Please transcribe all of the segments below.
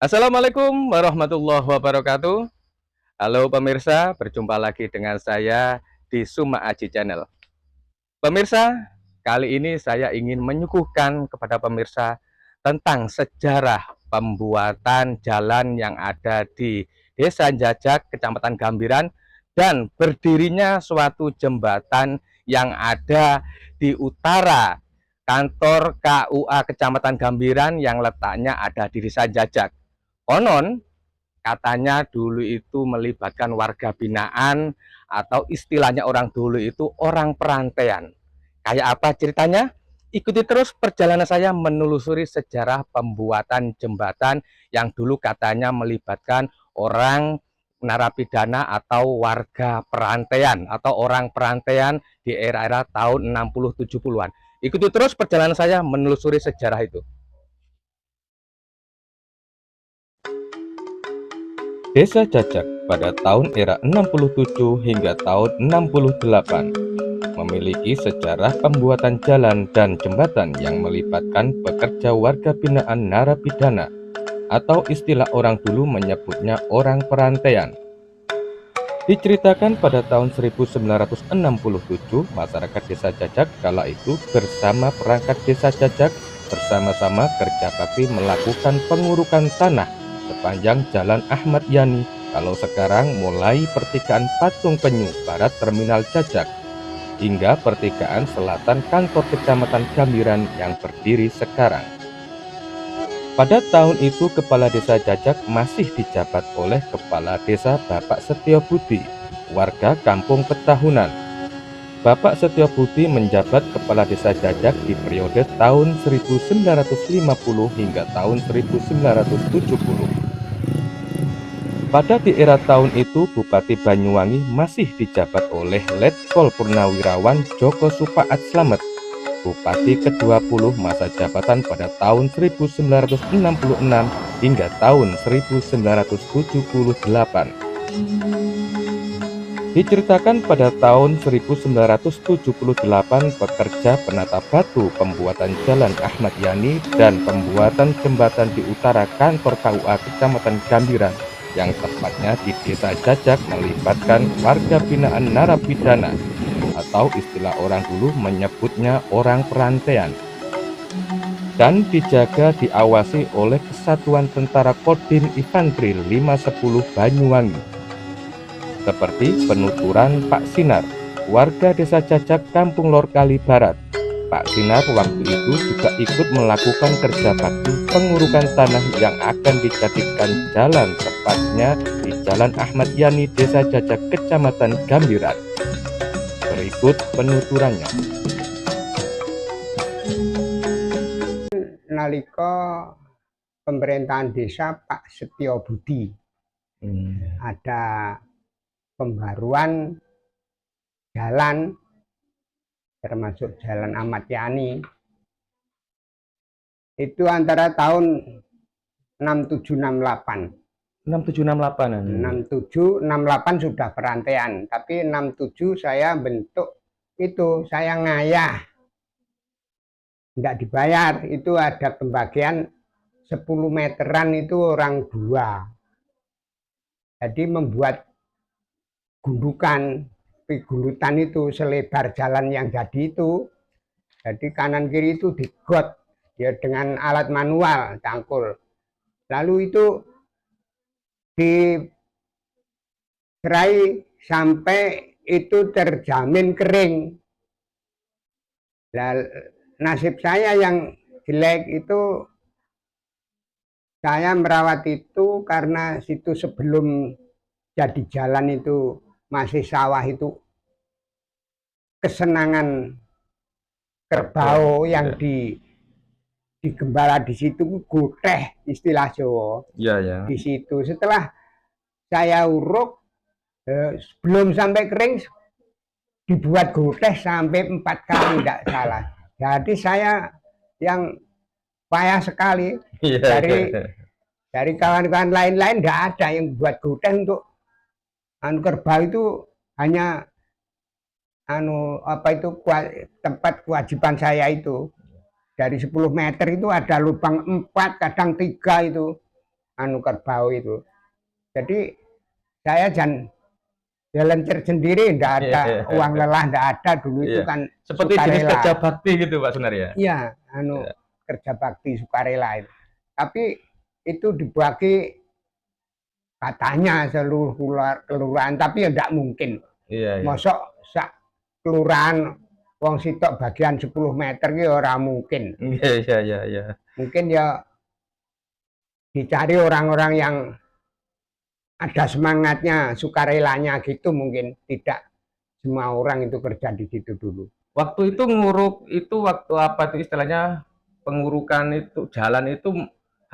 Assalamualaikum warahmatullahi wabarakatuh. Halo pemirsa, berjumpa lagi dengan saya di Suma Aji Channel. Pemirsa, kali ini saya ingin menyuguhkan kepada pemirsa tentang sejarah pembuatan jalan yang ada di Desa Jajak, Kecamatan Gambiran, dan berdirinya suatu jembatan yang ada di utara kantor KUA Kecamatan Gambiran yang letaknya ada di Desa Jajak. Konon katanya dulu itu melibatkan warga binaan atau istilahnya orang dulu itu orang perantaian. Kayak apa ceritanya? Ikuti terus perjalanan saya menelusuri sejarah pembuatan jembatan yang dulu katanya melibatkan orang narapidana atau warga perantaian atau orang perantaian di era-era tahun 60 70-an. Ikuti terus perjalanan saya menelusuri sejarah itu. Desa Jajak pada tahun era 67 hingga tahun 68 memiliki sejarah pembuatan jalan dan jembatan yang melibatkan pekerja warga binaan narapidana atau istilah orang dulu menyebutnya orang perantaian. Diceritakan pada tahun 1967, masyarakat desa Jajak kala itu bersama perangkat desa Jajak bersama-sama kerja bakti melakukan pengurukan tanah sepanjang Jalan Ahmad Yani, kalau sekarang mulai pertigaan Patung Penyu Barat Terminal Jajak hingga pertigaan selatan kantor Kecamatan Gambiran yang berdiri sekarang. Pada tahun itu Kepala Desa Jajak masih dijabat oleh Kepala Desa Bapak Setio Budi, warga Kampung Petahunan. Bapak Setio Budi menjabat Kepala Desa Jajak di periode tahun 1950 hingga tahun 1970. Pada di era tahun itu Bupati Banyuwangi masih dijabat oleh Letkol Purnawirawan Joko Supaat Slamet, Bupati ke-20 masa jabatan pada tahun 1966 hingga tahun 1978. Diceritakan pada tahun 1978 pekerja penata batu pembuatan Jalan Ahmad Yani dan pembuatan jembatan di utara kantor KUA Kecamatan Gambiran yang tepatnya di Desa Jajak melibatkan warga binaan narapidana atau istilah orang dulu menyebutnya orang perantaian, dan dijaga diawasi oleh Kesatuan Tentara Kodim Infanteri 510 Banyuwangi, seperti penuturan Pak Sinar, warga Desa Jajak Kampung Lor Kali Barat. Pak Sinar waktu itu juga ikut melakukan kerja bakti pengurukan tanah yang akan dijadikan jalan, tepatnya di Jalan Ahmad Yani, Desa Jajak, Kecamatan Gambiran. Berikut penuturannya. Nalika pemerintahan desa Pak Setio Budi, ada pembaruan jalan termasuk Jalan Ahmad Yani itu antara tahun 6768. 6768 sudah perantaian, tapi 67 saya bentuk itu, saya ngayah nggak dibayar. Itu ada pembagian 10 meteran itu orang dua, jadi membuat gundukan gulutan itu selebar jalan yang jadi itu, jadi kanan kiri itu digot ya dengan alat manual cangkul, lalu itu diserai sampai itu terjamin kering. Nah, nasib saya yang jelek itu, saya merawat itu karena situ sebelum jadi jalan itu masih sawah, itu kesenangan kerbau yang digembala di situ, goteh istilah Jawa. Ya. Di situ setelah saya uruk, belum sampai kering dibuat goteh sampai 4 kali, tidak salah. Jadi saya yang payah sekali. Dari kawan-kawan lain-lain nggak ada yang buat goteh untuk kerbau. Itu hanya tempat kewajiban saya itu. Dari 10 meter itu ada lubang 4, kadang 3 itu. anu kerbau itu. Jadi saya jalan sendiri, ndak ada uang lelah, ndak ada dulu itu Iya. kan Seperti jenis sukarela. kerja bakti gitu Pak Sunar ya. Iya, anu Iya. kerja bakti sukarela itu. Tapi itu dibagi katanya seluruh kelurahan, tapi ya ndak mungkin. Iya, iya. Mosok sak kelurahan wong sitok bagian 10 meter ki ora mungkin. Iya, iya, iya, iya. Mungkin ya dicari orang-orang yang ada semangatnya, sukarelanya gitu, mungkin tidak semua orang itu kerja di situ dulu. Waktu itu nguruk itu waktu apa tuh istilahnya, pengurukan itu jalan itu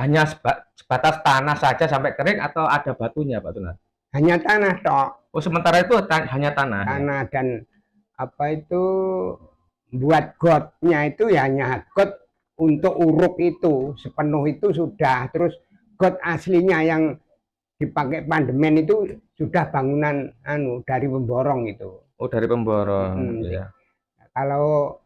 hanya sebatas tanah saja sampai kering atau ada batunya Pak Sunar? Hanya tanah tok, Oh sementara itu hanya tanah ya? tanah dan apa itu buat gotnya itu ya hanya got untuk uruk itu sepenuh itu sudah. Terus got aslinya yang dipakai pandemen itu sudah bangunan anu dari pemborong itu. Oh dari pemborong, ya. Kalau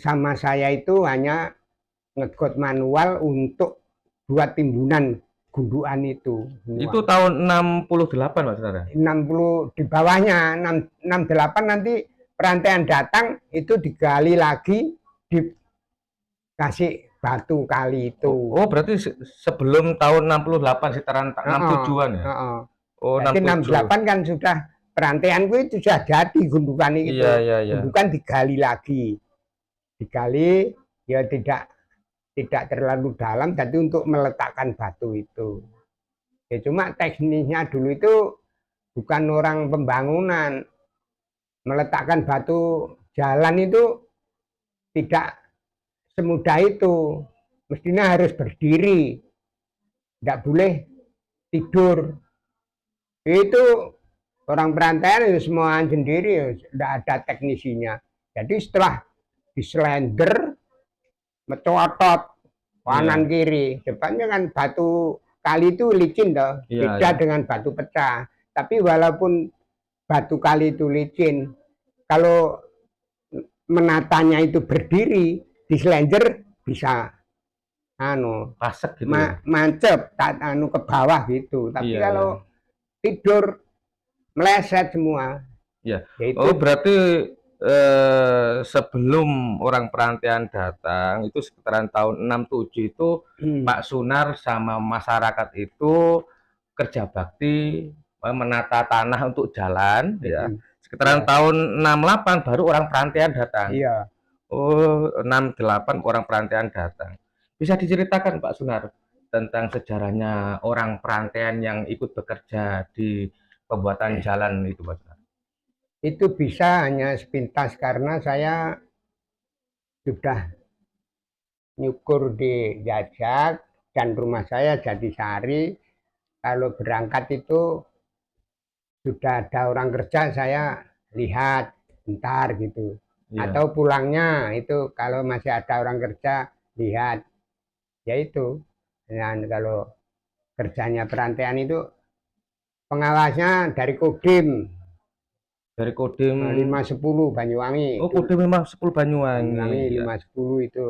sama saya itu hanya ngegot manual untuk buat timbunan gundukan itu. Itu tahun 68 Mas Saudara? 60 di bawahnya 68 nanti perantaian datang itu digali lagi dikasih batu kali itu. Oh berarti sebelum tahun 68 sekitaran 67-an ya? Oh, jadi 68 kan sudah perantaianku itu sudah jadi gundukan itu. Iya, iya, iya. Gundukan digali lagi. Digali ya tidak terlalu dalam, jadi untuk meletakkan batu itu. Ya cuma teknisnya dulu itu bukan orang pembangunan. Meletakkan batu jalan itu tidak semudah itu. Mestinya harus berdiri. Tidak boleh tidur. Itu orang perantaian itu semua sendiri, tidak ada teknisinya. Jadi setelah diselender, mecotot kanan kiri, depannya kan batu kali itu licin toh, beda dengan batu pecah. Tapi walaupun batu kali itu licin, kalau menatanya itu berdiri, diselender bisa pasek gitu mancep ke bawah gitu. Tapi kalau tidur meleset semua. Ya. Oh berarti sebelum orang perantaian datang itu sekitaran tahun 67 itu Pak Sunar sama masyarakat itu kerja bakti menata tanah untuk jalan ya. Sekitaran tahun 68 baru orang perantaian datang. Iya. Oh 68 orang perantaian datang. Bisa diceritakan Pak Sunar tentang sejarahnya orang perantaian yang ikut bekerja di pembuatan jalan itu Pak Sunar? Itu bisa hanya sepintas karena saya sudah nyukur di Jajak dan rumah saya Jatisari. Kalau berangkat itu sudah ada orang kerja, saya lihat bentar gitu. Atau pulangnya itu kalau masih ada orang kerja lihat. Ya itu. Dan kalau kerjanya perantaian itu pengawasnya dari Kodim. Dari Kodim 510 Banyuwangi. Oh, Kodim 510 Banyuwangi. 510 itu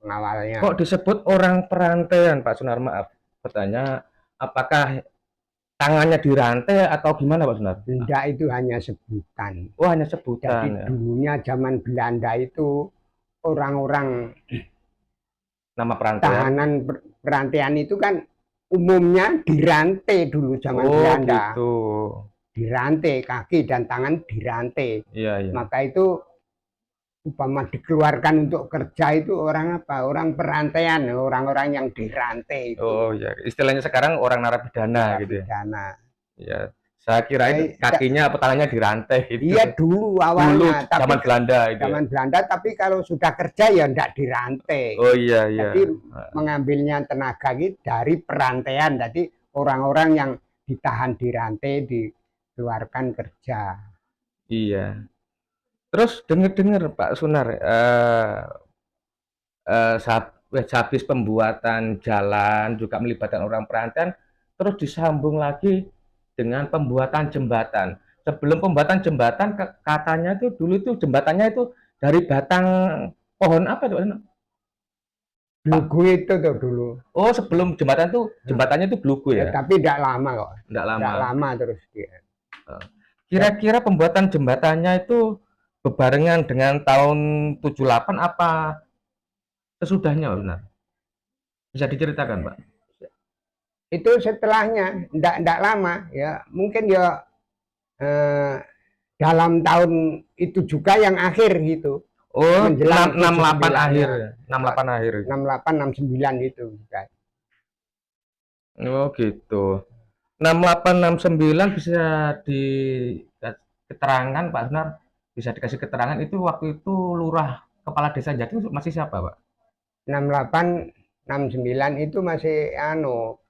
pengawalnya. Kok disebut orang perantaian, Pak Sunar? Maaf, bertanya, apakah tangannya dirantai atau gimana, Pak Sunar? Tidak, itu hanya sebutan. Oh, hanya sebutan. Jadi dulunya zaman Belanda itu orang-orang nama perantaian. Tahanan perantaian itu kan umumnya dirantai dulu zaman Belanda. Gitu. Dirantai, kaki dan tangan dirantai. Iya, iya. Maka itu upama dikeluarkan untuk kerja itu orang apa? Orang perantaian, orang-orang yang dirantai itu. Oh ya, istilahnya sekarang orang narapidana gitu ya. Ya, saya kira itu kakinya apa tangannya dirantai itu. Iya dulu awalnya, dulu, zaman Belanda itu. Zaman Belanda, tapi kalau sudah kerja ya enggak dirantai. Oh iya, iya. Jadi mengambilnya tenaga gitu dari perantaian. Jadi orang-orang yang ditahan dirantai dikeluarkan kerja. Iya. Terus dengar-dengar Pak Sunar, habis pembuatan jalan juga melibatkan orang perantaian, terus disambung lagi dengan pembuatan jembatan. Sebelum pembuatan jembatan, katanya tuh dulu itu jembatannya itu dari batang pohon apa itu? Blugu itu tuh dulu. Oh, sebelum jembatan tuh, jembatannya tuh Blugu Ya, ya? tapi tidak lama kok. Enggak Tidak lama. lama terus dia. Eh, Kira-kira pembuatan jembatannya itu bebarengan dengan tahun 78 apa sesudahnya, Pak Sunar? Bisa diceritakan, Pak? Itu setelahnya, tidak lama ya. Mungkin ya dalam tahun itu juga yang akhir gitu. Oh, Menjelang 68 akhir. 79-nya. 68 akhir. 68, 69 itu. Oh, gitu. 68, 69 bisa di keterangan, Pak Sunar, bisa dikasih keterangan itu waktu itu lurah kepala desa Jati masih siapa, Pak? 68, 69 itu masih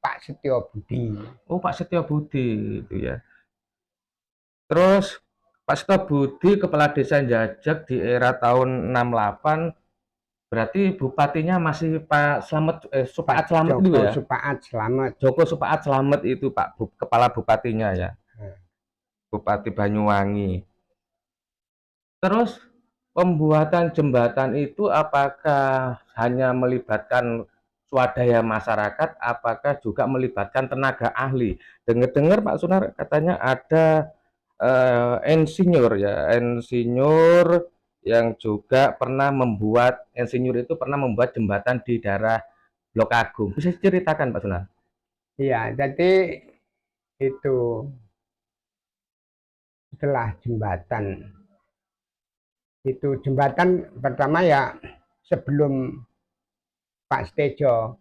Pak Setio Budi. Oh, Pak Setio Budi itu ya. Terus Pak Setio Budi kepala desa Jajak di era tahun 68, berarti bupatinya masih Pak Slamet, Supaat Slamet itu Joko ya? Supaat Slamet. Joko Supaat Slamet itu Pak kepala bupatinya ya, Bupati Banyuwangi. Terus pembuatan jembatan itu apakah hanya melibatkan swadaya masyarakat, apakah juga melibatkan tenaga ahli? Dengar-dengar Pak Sunar katanya ada insinyur ya, insinyur yang juga pernah membuat, insinyur itu pernah membuat jembatan di daerah Blok Agung. Bisa diceritakan Pak Sunar? Iya, jadi itu setelah jembatan. Itu jembatan pertama ya sebelum Pak Stejo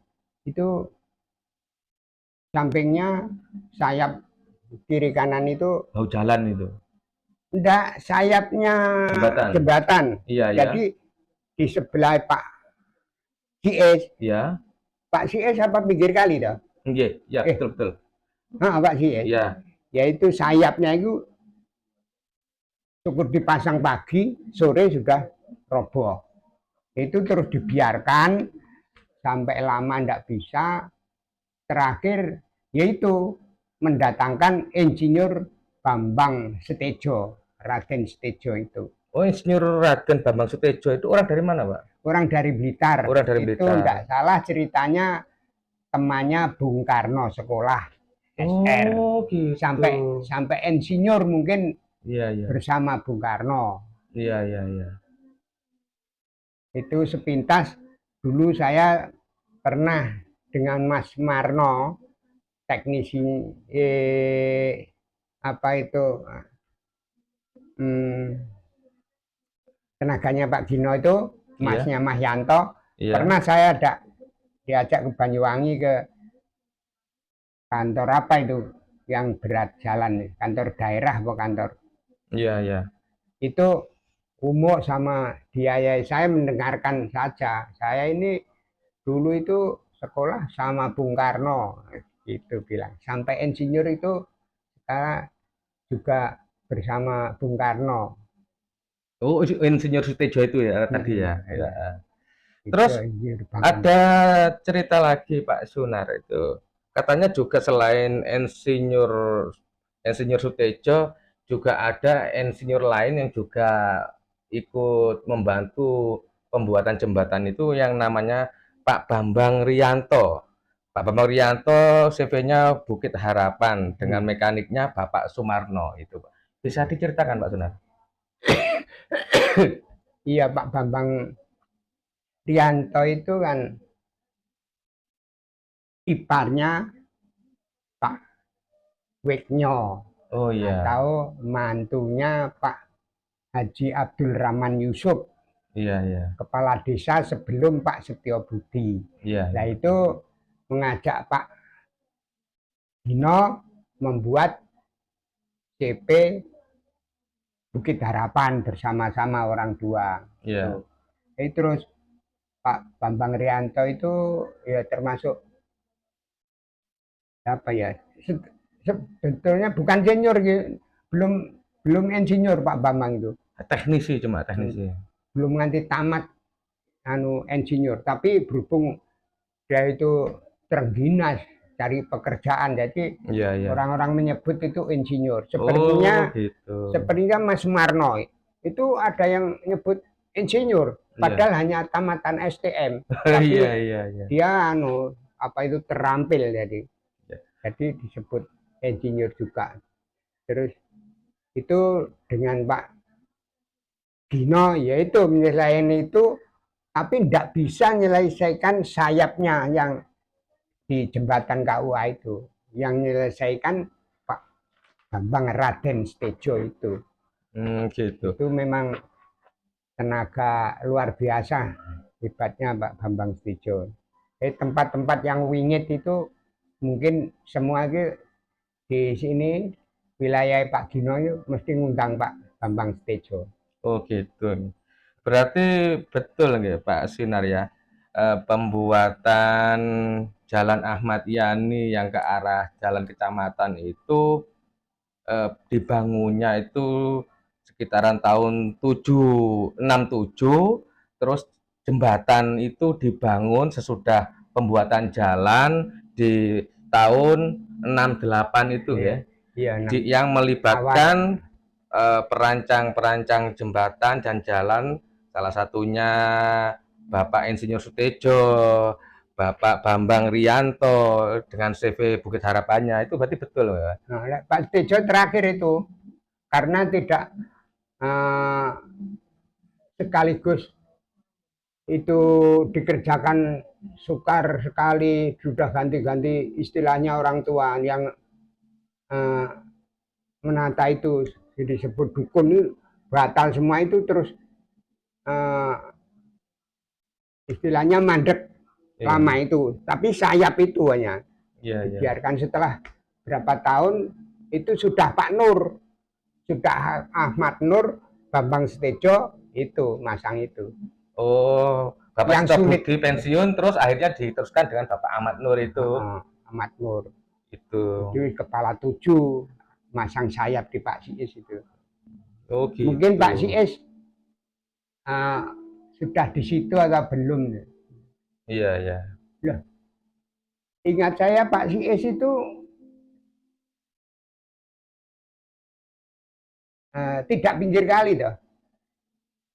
itu sampingnya sayap kiri kanan itu Mau jalan itu. enggak sayapnya jembatan. Iya, ya. Jadi di sebelah Pak CS, Iya. Pak CS apa pinggir kali dah? Iya, ya, betul betul. Nah, Pak CS. Iya. Yaitu sayapnya itu cukup dipasang pagi, sore sudah roboh. Itu terus dibiarkan sampai lama ndak bisa. Terakhir yaitu mendatangkan insinyur Bambang Setejo, Raden Setejo itu. Oh, Insinyur Raden Bambang Sutejo itu orang dari mana, Pak? Orang dari Blitar. Orang dari Itu Blitar. enggak salah ceritanya temannya Bung Karno sekolah SR. Oh, gitu. Sampai insinyur mungkin Iya, iya. bersama Bung Karno. Iya, iya, iya. Itu sepintas dulu saya pernah dengan Mas Marno, teknisi apa itu tenaganya Pak Gino itu, masnya Mas Yanto. Iya. Pernah saya diajak ke Banyuwangi ke kantor apa itu yang berat jalan, kantor daerah apa kantor. Iya, iya. Itu umum sama dia ya, saya mendengarkan saja. Saya ini dulu itu sekolah sama Bung Karno, itu bilang. Sampai insinyur itu saya juga bersama Bung Karno. Oh, Insinyur Sutejo itu ya tadi ya. Ya. Itu Terus Bang. ada cerita lagi Pak Sunar itu. Katanya juga selain Insinyur Sutejo juga ada insinyur lain yang juga ikut membantu pembuatan jembatan itu yang namanya Pak Bambang Rianto. Pak Bambang Rianto CV-nya Bukit Harapan dengan mekaniknya Bapak Sumarno itu, Pak. Bisa diceritakan Pak Sunar? Iya, Pak Bambang Rianto itu kan iparnya Pak Weknyo. Oh iya. Atau mantunya Pak Haji Abdul Rahman Yusuf. Iya, iya. Kepala desa sebelum Pak Setio Budi. Iya. Nah itu mengajak Pak Gino membuat CP Bukit Harapan bersama-sama orang tua. Iya. Terus Pak Bambang Rianto itu ya termasuk apa ya, sebetulnya bukan senior, belum insinyur Pak Bambang itu. Teknisi, cuma teknisi. Belum nganti tamat insinyur, tapi berhubung dia itu terengginas cari pekerjaan, jadi orang-orang menyebut itu insinyur. Sepertinya Mas Sumarno itu ada yang nyebut insinyur, Iya. padahal hanya tamatan STM, tapi Iya, iya, iya. dia apa itu terampil Ya. jadi disebut insinyur juga. Terus itu dengan Pak Gino yaitu menyelesaikan itu, tapi tidak bisa menyelesaikan sayapnya yang di jembatan KUA itu, yang menyelesaikan Pak Bambang Raden Setejo itu. Gitu. Itu memang tenaga luar biasa hebatnya Pak Bambang Setejo. Tempat-tempat yang wingit itu mungkin semua itu di sini wilayah Pak Gino itu mesti ngundang Pak Bambang Setejo. Oh gitu. Berarti betul nggih Pak Sinar ya, pembuatan Jalan Ahmad Yani yang ke arah Jalan Kecamatan itu dibangunnya itu sekitaran tahun 767, terus jembatan itu dibangun sesudah pembuatan jalan di tahun 68 itu ya. Iya, Yang melibatkan perancang-perancang jembatan dan jalan, salah satunya Bapak Insinyur Sutejo, Bapak Bambang Rianto dengan CV Bukit Harapannya, itu berarti betul ya? Nah, Pak Setejo terakhir itu karena tidak sekaligus itu dikerjakan sukar sekali, sudah ganti-ganti istilahnya orang tua yang menata itu disebut dukun itu batal semua itu, terus istilahnya mandek lama itu, tapi sayap itu hanya dibiarkan. Setelah berapa tahun itu sudah Pak Nur, sudah Ahmad Nur, Bambang Setejo itu masang itu. Oh, Bapak yang sulit di pensiun terus akhirnya diteruskan dengan Bapak Ahmad Nur itu. Ahmad Nur itu kepala 7 masang sayap di Pak Siis itu. Oh gitu. Mungkin Pak Siis sudah di situ atau belum? Iya, iya. Loh, ingat saya Pak Siis itu tidak pinggir kali toh.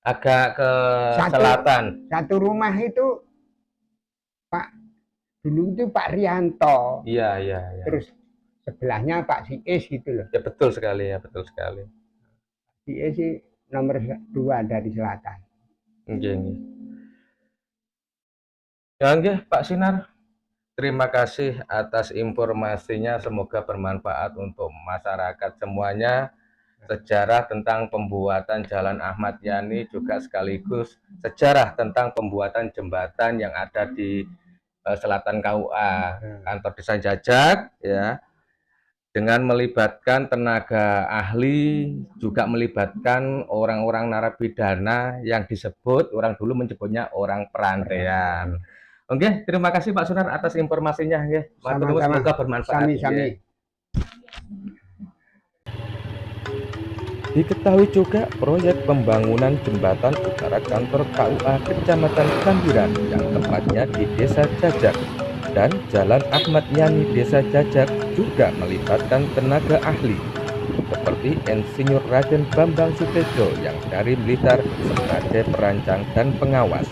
Agak ke selatan. Satu rumah itu Pak dulu itu Pak Rianto. Iya, iya, iya. Terus sebelahnya Pak Siis gitu loh. Ya betul sekali ya, betul sekali. Siis sih nomor 2 dari selatan. Nggih. Ya nggih Pak Sinar. Terima kasih atas informasinya, semoga bermanfaat untuk masyarakat semuanya. Sejarah tentang pembuatan Jalan Ahmad Yani juga sekaligus sejarah tentang pembuatan jembatan yang ada di selatan KUA kantor Desa Jajak ya, dengan melibatkan tenaga ahli, juga melibatkan orang-orang narapidana yang disebut orang dulu menyebutnya orang perantaian. Oke, terima kasih Pak Sunar atas informasinya ya. Semoga bermanfaat. Sami-sami. Diketahui juga proyek pembangunan jembatan utara kantor KUA Kecamatan Gambiran yang tepatnya di Desa Jajak dan Jalan Ahmad Yani Desa Jajak juga melibatkan tenaga ahli seperti Insinyur Raden Bambang Sutejo yang dari militer sebagai perancang dan pengawas,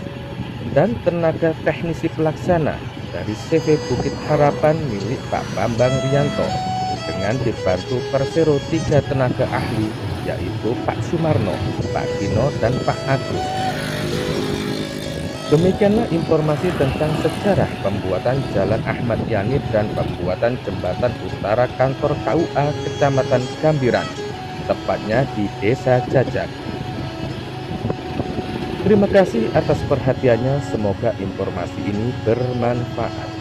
dan tenaga teknisi pelaksana dari CV Bukit Harapan milik Pak Bambang Rianto dengan dibantu Persero 3 tenaga ahli, yaitu Pak Sumarno, Pak Gino, dan Pak Agus. Demikianlah informasi tentang sejarah pembuatan Jalan Ahmad Yani dan pembuatan jembatan utara kantor KUA Kecamatan Gambiran, tepatnya di Desa Jajak. Terima kasih atas perhatiannya, semoga informasi ini bermanfaat.